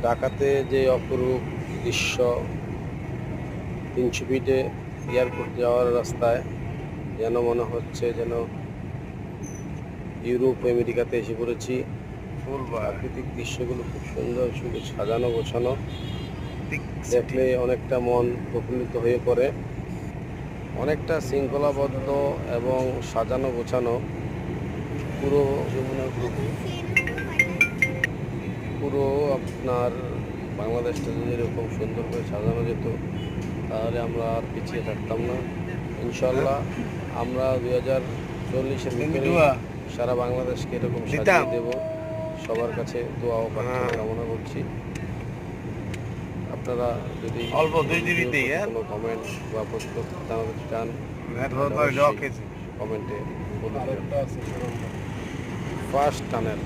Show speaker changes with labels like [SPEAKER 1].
[SPEAKER 1] ঢাকাতে যে অপরূপ দৃশ্য, 300 ফিটে এয়ারপোর্ট যাওয়ার রাস্তায় যেন মনে হচ্ছে যেন ইউরোপ আমেরিকাতে এসে পড়েছি। প্রাকৃতিক দৃশ্যগুলো খুব সুন্দর, সুন্দর সাজানো গোছানো, দেখলে অনেকটা মন প্রফুল্লিত হয়ে পড়ে। অনেকটা শৃঙ্খলাবদ্ধ এবং সাজানো গোছানো। পুরো যমুনা গ্রুপ, পুরো আপনার বাংলাদেশটা যদি এরকম সুন্দর করে সাজানো যেত তাহলে আমরা আর পিছিয়ে থাকতাম না। ইনশাল্লাহ আমরা 2040-এর ভিতরে সারা বাংলাদেশকে এরকম সাজিয়ে দেব। সবার কাছে দোয়া ও প্রার্থনা কামনা করছি। আপনারা যদি কোনো কমেন্ট বা প্রশ্ন জানাতে চান কমেন্টে বলুন। First tunnel